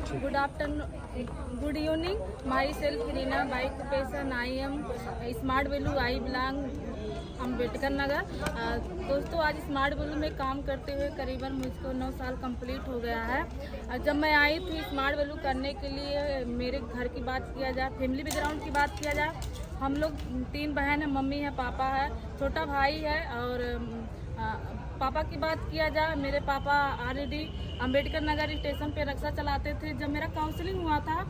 Good afternoon, good evening. Myself Rina by occupation. I am Smart Value. I belong Ambedkar Nagar. दोस्तों, आज smart value में काम करते हुए करीबन मुझको 9 साल कंप्लीट हो गया है। जब मैं आई थी स्मार्ट वैल्यू करने के लिए, मेरे घर की बात किया जाए, फैमिली बैकग्राउंड की बात किया जाए, हम लोग 3 बहन हैं, मम्मी है, पापा है, छोटा भाई है। और पापा की बात किया जाए, मेरे पापा ऑलरेडी अम्बेडकर नगर स्टेशन पे रिक्शा चलाते थे। जब मेरा काउंसलिंग हुआ था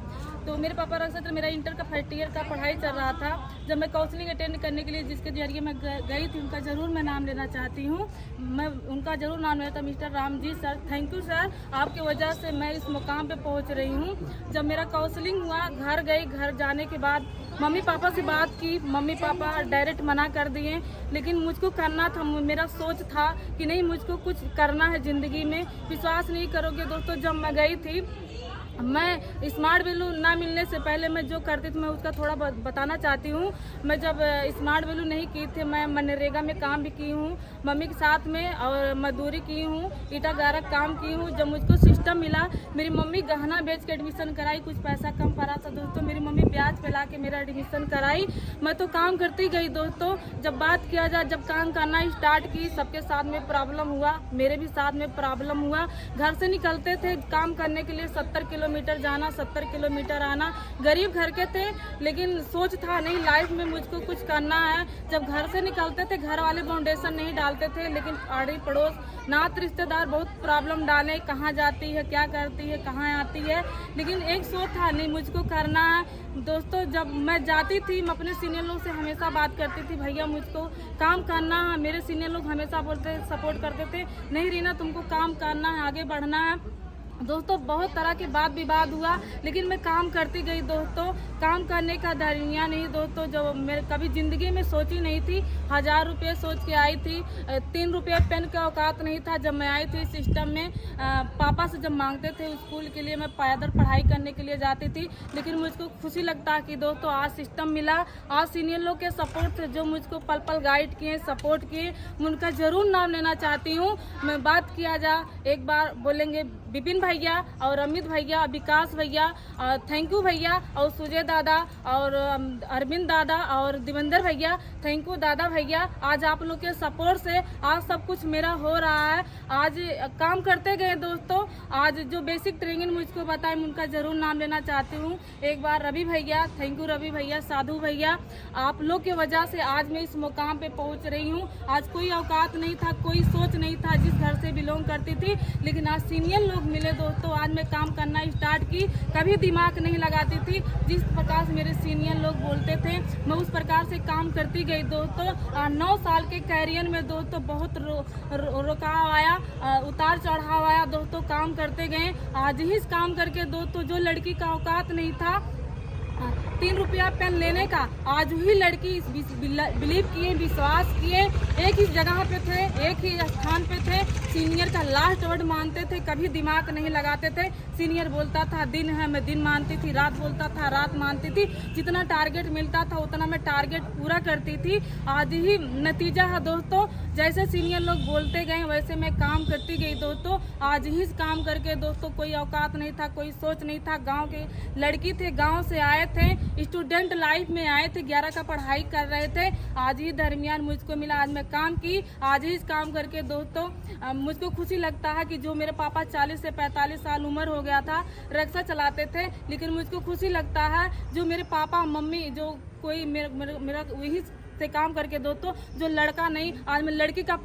तो मेरे पापा रिक्शा, मेरा इंटर का फर्स्ट ईयर का पढ़ाई चल रहा था। जब मैं काउंसलिंग अटेंड करने के लिए जिसके जरिए मैं गई थी, उनका ज़रूर मैं नाम लेना चाहती हूँ। मैं उनका ज़रूर नाम लेता, mister Ramji sir. Thank you sir, आपके वजह से मैं इस मुकाम पे पहुँच रही हूँ। जब मेरा काउंसलिंग हुआ, घर गई, घर जाने के बाद मम्मी पापा से बात की, मम्मी पापा डायरेक्ट मना कर दिए। लेकिन मुझको करना था, मेरा सोच था कि नहीं, मुझको कुछ करना है ज़िंदगी में। विश्वास नहीं करोगे दोस्तों, जब मैं गई थी, मैं स्मार्ट वैल्यू ना मिलने से पहले मैं जो करती थी मैं उसका थोड़ा बताना चाहती हूँ। मैं जब स्मार्ट वैल्यू नहीं की थी, मैं मनरेगा में काम भी की हूँ मम्मी के साथ में, और मजदूरी की हूँ, ईटा गारा काम की हूँ। जब मुझको सिस्टम मिला, मेरी मम्मी गहना बेच के एडमिशन कराई, कुछ पैसा कम पड़ा था दोस्तों, मेरी मम्मी ब्याज पे ला के मेरा एडमिशन कराई। मैं तो काम करती गई दोस्तों। जब बात किया जाए, जब काम करना स्टार्ट की, सबके साथ में प्रॉब्लम हुआ, मेरे भी साथ में प्रॉब्लम हुआ। घर से निकलते थे काम करने के लिए, 70 किलोमीटर जाना, 70 किलोमीटर आना। गरीब घर के थे, लेकिन सोच था नहीं, लाइफ में मुझको कुछ करना है। जब घर से निकलते थे, घर वाले फाउंडेशन नहीं डालते थे, लेकिन आड़ी पड़ोस, नात रिश्तेदार बहुत प्रॉब्लम डाले, कहाँ जाती है, क्या करती है, कहाँ आती है। लेकिन एक सोच था नहीं, मुझको करना है दोस्तों। जब मैं जाती थी, मैं अपने सीनियर लोग से हमेशा बात करती थी, भैया मुझको काम करना है। मेरे सीनियर लोग हमेशा बोलते, सपोर्ट करते थे, नहीं रीना तुमको काम करना है, आगे बढ़ना है। दोस्तों, बहुत तरह के बात विवाद हुआ, लेकिन मैं काम करती गई दोस्तों। काम करने का दरिया नहीं दोस्तों, जो मेरे कभी ज़िंदगी में सोची नहीं थी। 1000 रुपये सोच के आई थी, 3 रुपये पेन का औकात नहीं था। जब मैं आई थी सिस्टम में, पापा से जब मांगते थे स्कूल के लिए, मैं पैदल पढ़ाई करने के लिए जाती थी। लेकिन मुझको खुशी लगता कि दोस्तों आज सिस्टम मिला, आज सीनियर लोग के सपोर्ट से जो मुझको पल पल गाइड किए, सपोर्ट किए, मैं उनका ज़रूर नाम लेना चाहती हूँ। मैं बात किया जा, एक बार बोलेंगे विपिन भैया और अमित भैया, विकास भैया, थैंक यू भैया, और सुजय दादा और अरविंद दादा और दिवेंद्र भैया, थैंक यू दादा भैया। आज आप लोग के सपोर्ट से आज सब कुछ मेरा हो रहा है। आज काम करते गए दोस्तों। आज जो बेसिक ट्रेनिंग मुझको बताए, मैं उनका ज़रूर नाम लेना चाहती हूँ। एक बार रवि भैया, थैंक यू रवि भैया, साधु भैया, आप लोग के वजह से आज मैं इस मुकाम पे पहुँच रही हूँ। आज कोई औकात नहीं था, कोई सोच नहीं था, जिस घर से बिलोंग करती थी, लेकिन आज सीनियर लोग मिले दोस्तों। आज मैं काम करना स्टार्ट की, कभी दिमाग नहीं लगाती थी। जिस प्रकार से मेरे सीनियर लोग बोलते थे, मैं उस प्रकार से काम करती गई दोस्तों। 9 साल के कैरियर में दोस्तों बहुत रुकाव आया, उतार चढ़ाव आया दोस्तों, काम करते गए। आज ही इस काम करके दोस्तों, जो लड़की का औकात नहीं था 3 रुपया पेन लेने का, आज ही लड़की बिलीव किए, विश्वास किए, एक ही जगह पे थे, एक ही स्थान पे थे। सीनियर का लास्ट वर्ड मानते थे, कभी दिमाग नहीं लगाते थे। सीनियर बोलता था दिन है, मैं दिन मानती थी, रात बोलता था, रात मानती थी। जितना टारगेट मिलता था उतना मैं टारगेट पूरा करती थी। आज ही नतीजा है दोस्तों, जैसे सीनियर लोग बोलते गए वैसे मैं काम करती गई दोस्तों। आज ही काम करके दोस्तों, कोई औकात नहीं था, कोई सोच नहीं था। गाँव के लड़की थे, गाँव से आए थे, स्टूडेंट लाइफ में आए थे, 11 का पढ़ाई कर रहे थे। आज ही दरमियान मुझको मिला, आज मैं काम की। आज ही इस काम करके दोस्तों मुझको खुशी लगता है कि जो मेरे पापा 40 से 45 साल उम्र हो गया था, रिक्शा चलाते थे, लेकिन मुझको खुशी लगता है जो मेरे पापा मम्मी, जो कोई मेरा वही से काम करके दोस्तों, जो लड़का नहीं, आज मैं लड़की का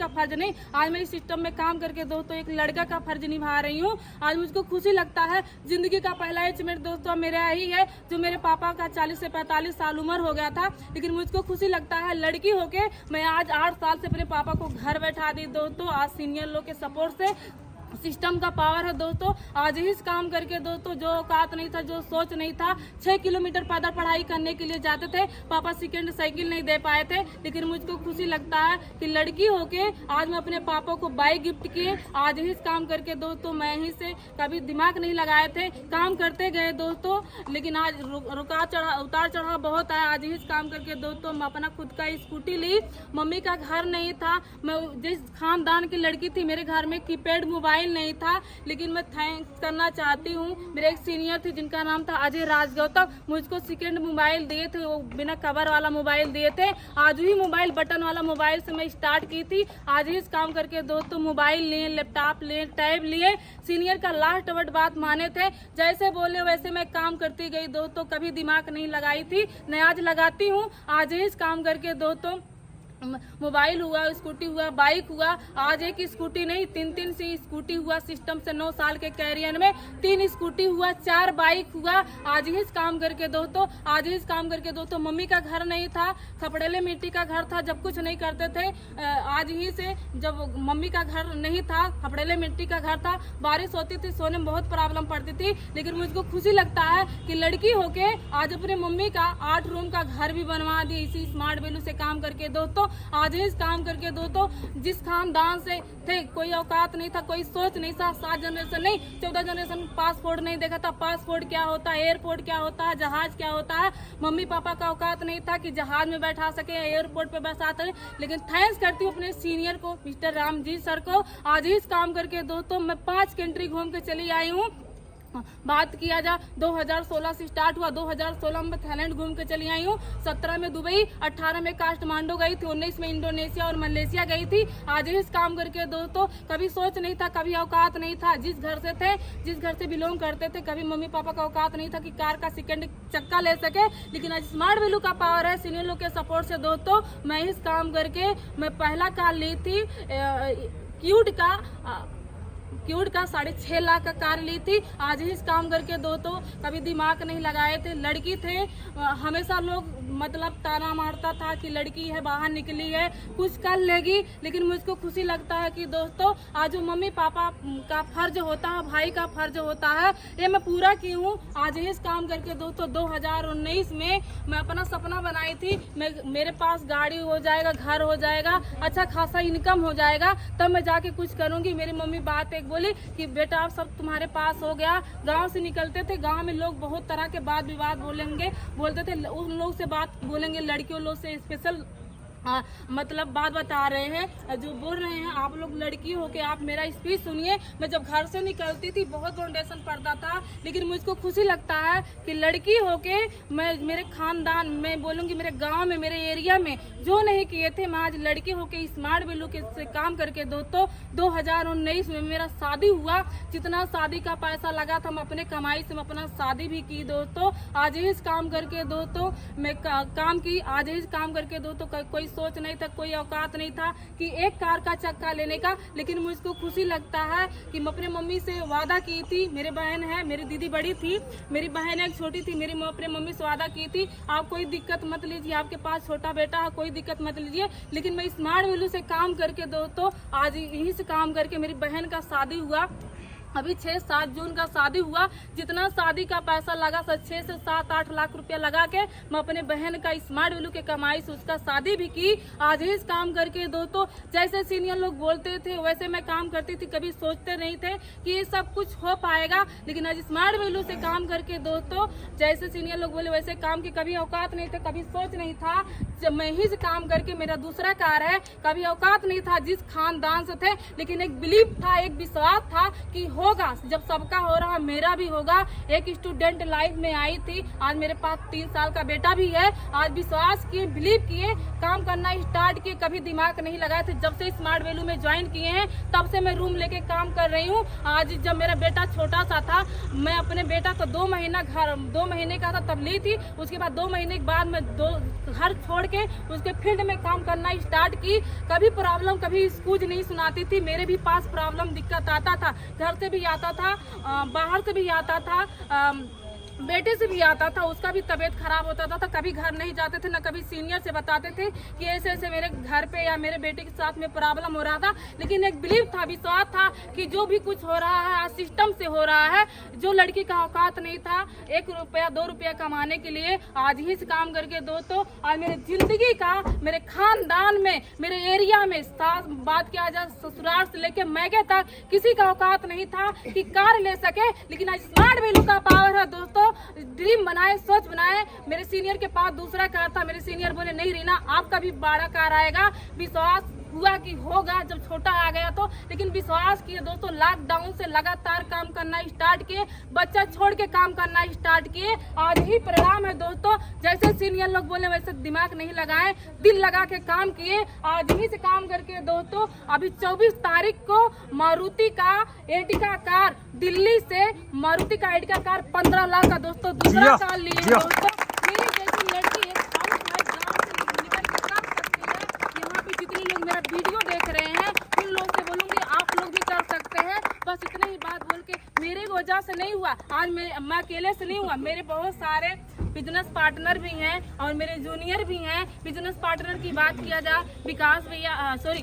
फर्ज नहीं, आज मैं इस सिस्टम में काम करके दोस्तों एक लड़का का फर्ज निभा रही हूँ। आज मुझको खुशी लगता है। जिंदगी का पहला अचीवमेंट दोस्तों मेरा यही है, जो मेरे पापा का 40 से 45 साल उम्र हो गया था, लेकिन मुझको खुशी लगता है लड़की होके मैं आज 8 साल से अपने पापा को घर बैठा दी दोस्तों। आज सीनियर लोग के सपोर्ट से, सिस्टम का पावर है दोस्तों। आज ही इस काम करके दोस्तों, जो औकात नहीं था, जो सोच नहीं था, 6 किलोमीटर पैदल पढ़ाई करने के लिए जाते थे। पापा सेकंड साइकिल नहीं दे पाए थे, लेकिन मुझको खुशी लगता है कि लड़की होके आज मैं अपने पापा को बाइक गिफ्ट किए। आज ही इस काम करके दोस्तों, मैं ही से कभी दिमाग नहीं लगाए थे, काम करते गए दोस्तों। लेकिन आज उतार चढ़ाव बहुत आया। आज ही इस काम करके दोस्तों, मैं अपना खुद का स्कूटी ली। मम्मी का घर नहीं था, मैं जिस खानदान की लड़की थी, मेरे घर में कीपैड मोबाइल मोबाइल नहीं था। लेकिन मैं थैंक्स करना चाहती हूँ, मेरे एक सीनियर थे जिनका नाम था अजय राजगौतम, मुझको सेकेंड मोबाइल दिए थे, वो बिना कवर वाला मोबाइल दिए थे। आज ही मोबाइल बटन वाला मोबाइल से मैं स्टार्ट की थी। आज ही इस काम करके दोस्तों मोबाइल लिए, लैपटॉप लिए, टैब लिए। सीनियर का लास्ट वर्ड बात माने थे, जैसे बोले वैसे मैं काम करती गई दोस्तों, कभी दिमाग नहीं लगाई थी, न आज लगाती हूँ। आज ही इस काम करके दोस्तों मोबाइल हुआ, स्कूटी हुआ, बाइक हुआ, आज एक स्कूटी नहीं 3 सी स्कूटी हुआ सिस्टम से 9 साल के कैरियर में, 3 स्कूटी हुआ, 4 बाइक हुआ। आज ही इस काम करके दोस्तों, आज ही इस काम करके दोस्तों, मम्मी का घर नहीं था, खपड़ेले मिट्टी का घर था, जब कुछ नहीं करते थे। आज ही से जब मम्मी का घर नहीं था, खपड़ेले मिट्टी का घर था, बारिश होती थी, सोने में बहुत प्रॉब्लम पड़ती थी। लेकिन मुझको खुशी लगता है कि लड़की होके आज अपने मम्मी का 8 रूम का घर भी बनवा दी इसी स्मार्ट वैल्यू से काम करके दोस्तों। आज ही इस काम करके दोस्तों, जिस खानदान से थे, कोई औकात नहीं था, कोई सोच नहीं था, 7 जनरेशन नहीं 14 जनरेशन पासपोर्ट नहीं देखा था, पासपोर्ट क्या होता है, एयरपोर्ट क्या होता है, जहाज क्या होता है। मम्मी पापा का औकात नहीं था कि जहाज में बैठा सके, एयरपोर्ट पे बैठा सके। लेकिन थैंक्स करती हूँ अपने सीनियर को, मिस्टर रामजी सर को। आज ही इस काम करके दोस्तों मैं 5 कंट्री घूम के चली आई हूँ। बात किया जा 2016 से स्टार्ट हुआ, 2016 में थाईलैंड घूम के चली आई हूँ, 17 में दुबई, 18 में काठमांडू गई थी, 19 में इंडोनेशिया और मलेशिया गई थी। आज ही इस काम करके दोस्तों, कभी सोच नहीं था, कभी औकात नहीं था, जिस घर से थे, जिस घर से बिलोंग करते थे, कभी मम्मी पापा का औकात नहीं था कि कार का सेकंड चक्का ले सके। लेकिन आज स्मार्ट वैल्यू का पावर है, सीनियर लोग के सपोर्ट से दोस्तों मैं इस काम करके मैं पहला कार ली थी, क्यूट का 6.5 लाख का कार ली थी। आज ही इस काम करके दोस्तों, कभी दिमाग नहीं लगाए थे। लड़की थे, हमेशा लोग मतलब ताना मारता था कि लड़की है, बाहर निकली है, कुछ कर लेगी। लेकिन मुझको खुशी लगता है कि दोस्तों आज जो मम्मी पापा का फर्ज होता है, भाई का फर्ज होता है, ये मैं पूरा की हूँ। आज ही इस काम करके दोस्तों 2019 में मैं अपना सपना बनाई थी, मेरे पास गाड़ी हो जाएगा, घर हो जाएगा, अच्छा खासा इनकम हो जाएगा, तब मैं जाके कुछ करूंगी। मेरी मम्मी बात एक बोली कि बेटा आप सब तुम्हारे पास हो गया। गांव से निकलते थे, गांव में लोग बहुत तरह के बात विवाद बोलते थे, उन लोग से बात बोलेंगे, लड़कियों लोग से स्पेशल मतलब बात बता रहे हैं, जो बोल रहे हैं आप लोग लड़की हो के आप मेरा स्पीच सुनिए। मैं जब घर से निकलती थी बहुत फाउंडेशन पड़ता था, लेकिन मुझको खुशी लगता है कि लड़की हो के मैं मेरे खानदान में बोलूँगी, मेरे गांव में, मेरे एरिया में जो नहीं किए थे, मैं आज लड़की हो के स्मार्ट वैल्यू के से काम करके दोस्तों 2019 में मेरा शादी हुआ। जितना शादी का पैसा लगा था मैं अपने कमाई से मैं अपना शादी भी की दोस्तों। आज ही इस काम करके दोस्तों मैं काम की, आज ही इस काम करके दोस्तों कोई सोच नहीं था, कोई औकात नहीं था कि एक कार का चक्का लेने का। लेकिन मुझको खुशी लगता है कि मैं अपने मम्मी से वादा की थी, मेरे बहन है, मेरी दीदी बड़ी थी, मेरी बहन एक छोटी थी, मेरी अपने मम्मी से वादा की थी आप कोई दिक्कत मत लीजिए, आपके पास छोटा बेटा है, कोई दिक्कत मत लीजिए। लेकिन मैं स्मार्ट वैल्यू से काम करके दोस्तों आज यहीं से काम करके मेरी बहन का शादी हुआ। अभी 6-7 जून का शादी हुआ। जितना शादी का पैसा लगा 6 से 7-8 लाख रुपया लगा के मैं अपने बहन का स्मार्ट वैल्यू के कमाई से उसका शादी भी की। आज ही इस काम करके दोस्तों जैसे सीनियर लोग बोलते थे वैसे मैं काम करती थी, कभी सोचते नहीं थे कि ये सब कुछ हो पाएगा। लेकिन आज स्मार्ट वैल्यू से काम करके दोस्तों जैसे सीनियर लोग बोले वैसे काम की कभी औकात नहीं था, कभी सोच नहीं था। जब मैं ही से काम करके मेरा दूसरा कार है, कभी औकात नहीं था जिस खानदान से थे, लेकिन एक बिलीव था, एक विश्वास था कि होगा, जब सबका हो रहा मेरा भी होगा। एक स्टूडेंट लाइफ में आई थी, आज मेरे पास 3 साल का बेटा भी है। आज विश्वास किए, बिलीव किए, काम करना स्टार्ट किए, कभी दिमाग नहीं लगाए थे। जब से स्मार्ट वैल्यू में ज्वाइन किए हैं तब से मैं रूम लेके काम कर रही हूँ। आज जब मेरा बेटा छोटा सा था, मैं अपने बेटा को 2 महीने का था तब ली थी। उसके बाद 2 महीने के बाद मैं घर छोड़ के उसके फील्ड में काम करना स्टार्ट की। कभी प्रॉब्लम, कभी एक्सक्यूज नहीं सुनाती थी। मेरे भी पास प्रॉब्लम, दिक्कत आता था, घर से भी आता था, बाहर से भी आता था, बेटे से भी आता था, उसका भी तबीयत खराब होता था। तो कभी घर नहीं जाते थे, न कभी सीनियर से बताते थे कि ऐसे ऐसे मेरे घर पे या मेरे बेटे के साथ में प्रॉब्लम हो रहा था। लेकिन एक बिलीव था, विश्वास था कि जो भी कुछ हो रहा है आज सिस्टम से हो रहा है। जो लड़की का औकात नहीं था 1 रुपया 2 रुपया कमाने के लिए, आज ही इस काम करके दोस्तों आज मेरे जिंदगी का, मेरे खानदान में, मेरे एरिया में, बात किया जाए ससुराल से लेके मैके तक, किसी का औकात नहीं था कि कार ले सके। लेकिन आज स्मार्ट वैल्यू का पावर है दोस्तों। ड्रीम बनाए, सोच बनाए। मेरे सीनियर के पास दूसरा कार था, मेरे सीनियर बोले नहीं रीना आपका भी बड़ा कार आएगा। विश्वास हुआ कि होगा जब छोटा आ गया तो, लेकिन विश्वास किए दोस्तों, लॉकडाउन से लगातार काम करना स्टार्ट किए, बच्चा छोड़ के काम करना स्टार्ट किए, आज ही परिणाम है दोस्तों। जैसे सीनियर लोग बोले वैसे दिमाग नहीं लगाए, दिल लगा के काम किए, आज ही से काम करके दोस्तों अभी 24 तारीख को मारुति का एर्टिगा कार, दिल्ली से मारुति का एर्टिगा कार 15 लाख का दोस्तों दूसरा कार लिए दोस्तों। मेरी जैसी लड़की एक हाउसवाइफ गांव से निकल के काम सकती है। यहाँ पे जितने लोग मेरा वीडियो देख रहे हैं उन लोग से बोलूंगी आप लोग भी कर सकते हैं। बस इतने ही बात बोल के, मेरे वजह से नहीं हुआ, आज मैं अकेले से नहीं हुआ, मेरे बहुत सारे बिजनेस पार्टनर भी हैं और मेरे जूनियर भी हैं। बिजनेस पार्टनर की बात किया जाए, विकास भैया, सॉरी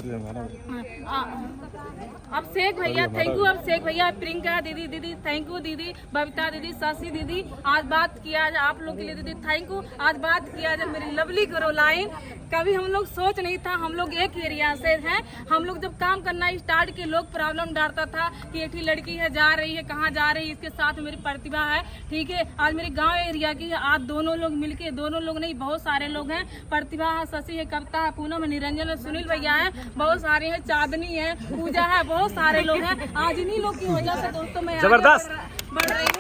अभिषेक भैया, थैंक यू अभिषेक भैया, प्रियंका दीदी थैंक यू दीदी, बबीता दीदी, शशि दीदी। आज बात किया जाए आप लोग के लिए दीदी थैंक यू। आज बात किया जाए मेरी लवली करोलाइन, कभी हम लोग सोच नहीं था, हम लोग एक एरिया से हैं। हम लोग जब काम करना स्टार्ट किए लोग प्रॉब्लम डालता था कि एक ही लड़की है, जा रही है, कहाँ जा रही है, इसके साथ मेरी प्रतिभा है, ठीक है। आज मेरे गांव एरिया की है, आज दोनों लोग मिलके, दोनों लोग नहीं बहुत सारे लोग हैं, प्रतिभा है, शशि है, कविता है, पूनम है, निरंजन है, सुनील भैया है, बहुत सारे हैं, चांदनी है, पूजा है, बहुत सारे लोग हैं। आज इन्हीं लोग की वजह से दोस्तों मैं जबरदस्त बढ़ रही हूँ।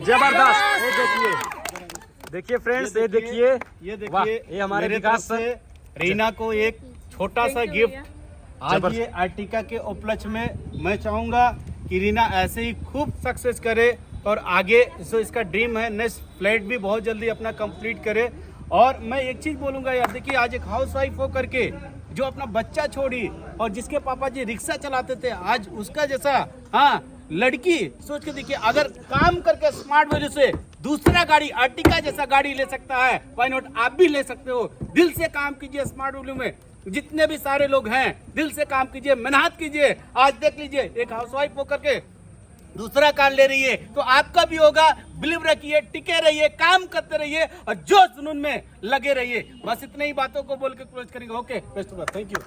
जबरदस्त। ये देखिए फ्रेंड्स, ये देखिए ये हमारे विकास से रीना को एक छोटा सा गिफ्ट आज ये आर्टिका के उपलक्ष्य में मैं चाहूंगा कि रीना ऐसे ही खूब सक्सेस करे और आगे जो इसका ड्रीम है नेक्स्ट फ्लैट भी बहुत जल्दी अपना कंप्लीट करे। और मैं एक चीज बोलूंगा यार, देखिए आज एक हाउसवाइफ हो करके जो अपना बच्चा छोड़ी और जिसके पापा जी रिक्शा चलाते थे, आज उसका जैसा लड़की सोच के देखिए, अगर काम करके स्मार्ट वैल्यू से दूसरा गाड़ी आर्टिका जैसा गाड़ी ले सकता है, व्हाई नॉट आप भी ले सकते हो। दिल से काम कीजिए, स्मार्ट वैल्यू में जितने भी सारे लोग हैं दिल से काम कीजिए, मेहनत कीजिए। आज देख लीजिए एक हाउसवाइफ होकर के दूसरा कार ले रही है, तो आपका भी होगा। बिलीव रखिए, टिके रहिए, काम करते रहिए और जोश जुनून में लगे रहिए। बस इतने ही बातों को बोल के क्लोज करेंगे। Okay, best of luck, thank you.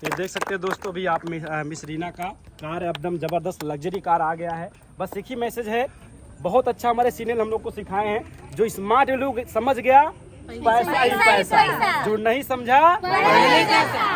ये देख सकते हैं दोस्तों, अभी आप मिस रीना का कार एकदम जबरदस्त लग्जरी कार आ गया है। बस एक ही मैसेज है, बहुत अच्छा हमारे सीनियर हम लोग को सिखाए हैं, जो स्मार्ट लोग समझ गया पैसा ही पैसा, जो नहीं समझा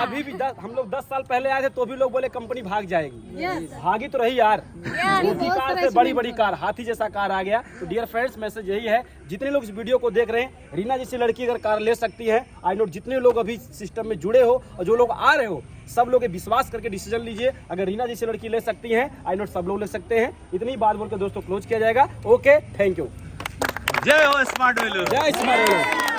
अभी भी हम लोग 10 साल पहले आए थे तो भी लोग बोले कंपनी भाग जाएगी, भागी तो रही यार। छोटी कार से बड़ी बड़ी कार, हाथी जैसा कार आ गया। तो डियर फ्रेंड्स, मैसेज यही है, जितने लोग इस वीडियो को देख रहे हैं, रीना जैसी लड़की अगर कार ले सकती है, आई नो जितने लोग अभी सिस्टम में जुड़े हो और जो लोग आ रहे हो, सब लोग विश्वास करके डिसीजन लीजिए। अगर रीना जैसी लड़की ले सकती है, आई नो सब लोग ले सकते हैं। इतनी बात बोलकर दोस्तों क्लोज किया जाएगा। Okay, thank you. जय हो स्मार्ट वैल्यू, जय स्मार्ट वैल्यू।